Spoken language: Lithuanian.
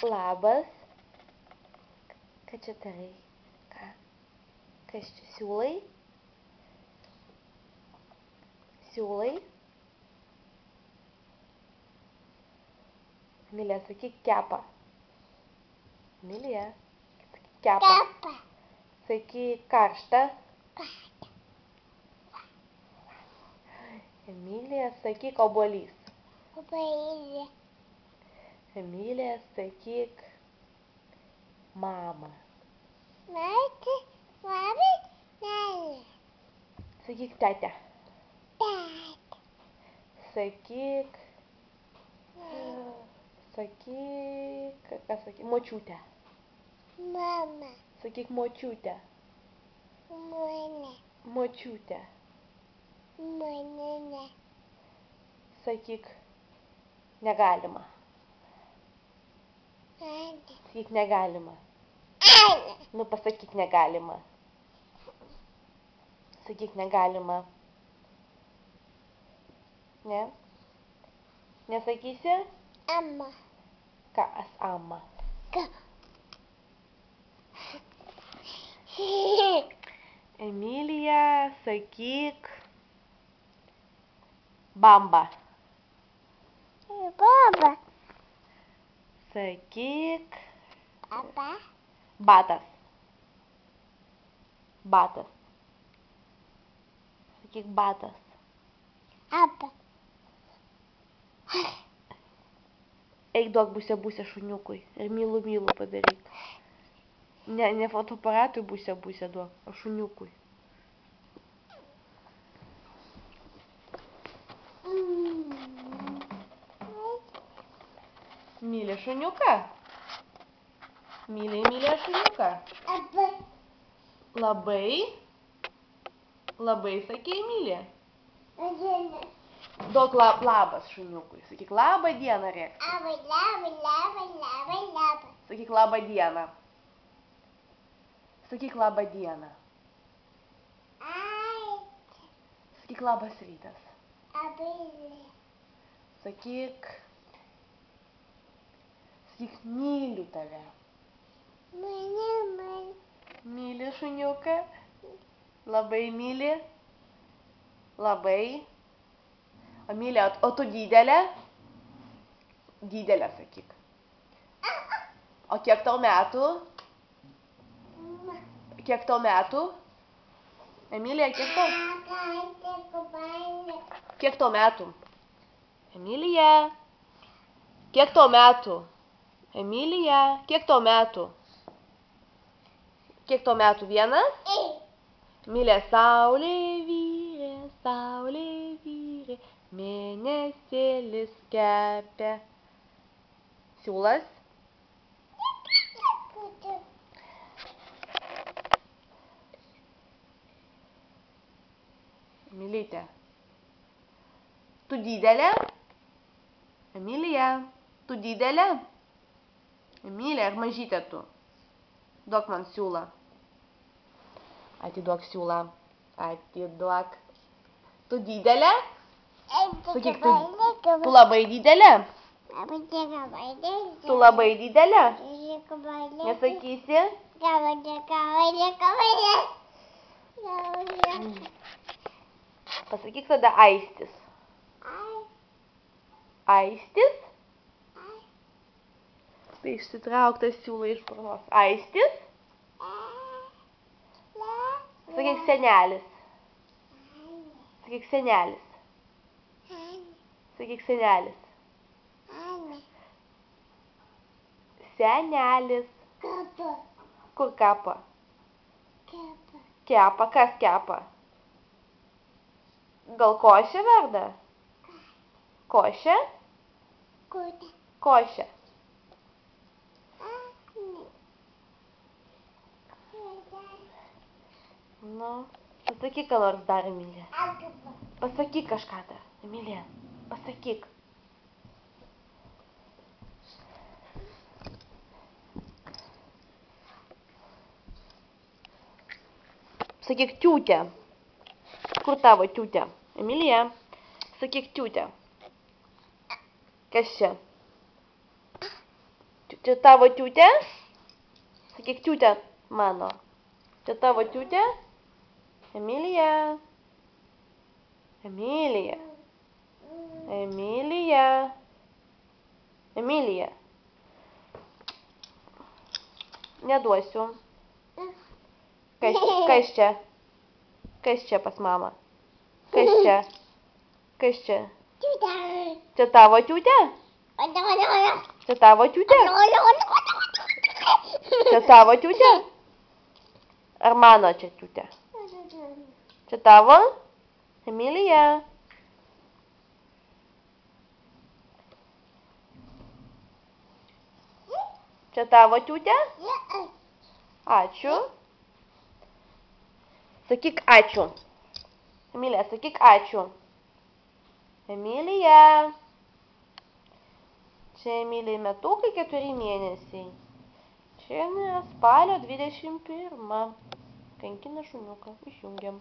Labas. Ką čia darai? Ką? Kas čia? Siūlai? Siūlai? Emilija, sakyk kepa. Emilija, sakyk kepa. Kepa. Sakyk karšta. Emilija, sakyk obuolys. Obuolys. Emilija, sakyk mama. Mama, nene. Sakyk tetė. Teta. Sakyk, ką sakyk, močiutė. Mama. Sakyk močiutė. Mane. Močiutė. Manene. Sakyk negalima. Ane. Sakyk negalima. Ane. Nu pasakyk negalima. Sakyk negalima. Ne? Nesakysi? Amma. Kas ama? Ka. Emilija, sakyk bamba. Baba. Sakyk Aba. batas. Batas. Sakyk batas. Aba. Eik duok busę šuniukui ir mylu padaryk. Ne fotoaparatui busę duok, o šuniukui. Myli šuniuką? Myli šuniuką? Aba. Labai? Labai sakei myli? Adena. Duok labas šuniukui. Sakyk labą dieną rėk. Laba. Sakyk labą dieną. Sakyk labą dieną. Sakyk labas rytas. Sakyk myliu tave. Myli šuniuką? Labai myli? Labai. Emilija, o tu didelė? Didelė, sakyk. O kiek tau metų? Kiek tau metų? Emilija, kiek tau metų? Emilija, kiek tau metų? Emilija, kiek tau metų? Kiek tau metų? Vienas? Emilija, saulė vyrė, mėnesėlis kepia. Siūlas? Emilytė. Tu didelė? Emilija, tu didelė? Emilija, ar mažytė tu? Duok man siūlą. Atiduok siūlą. Atiduok. Tu didelė? Sakyk, tu labai didelė? Tu labai didelė? Nesakysi? Pasakyk tada aistis. Aistis? Tai išsitrauktas siūlai iš burnos. Aistis? Sakyk senelis. Sakyk senelis. Sakyk senelis. Senelis. Kur kapa? Kepa. Kas kepa? Gal košė verda? Košė? Košė. Nu, pasakyk, ką nors dar, Emilija. Pasakyk kažką dar, Emilija. Pasakyk. Sakyk tiūtė. Kur tavo tiūtė? Emilija, sakyk tiūtė. Kas čia? Čia tavo tiutė? Sakyk tiutė mano. Čia tavo tiutė? Emilija. Emilija. Emilija. Emilija. Neduosiu. Kas čia? Kas čia pas mamą? Kas čia? Kas čia? Čia tavo tiutė? Čia tavo tiutė? Čia tavo tiutė? Ar mano čia tiutė? Čia tavo? Emilija. Čia tavo tiutė? Ačiū. Sakyk ačiū. Emilija, sakyk ačiū. Emilija. Čia Emilijai metukai 4 mėnesiai. Čia spalio 21. Kankina šuniuką. Išjungiam.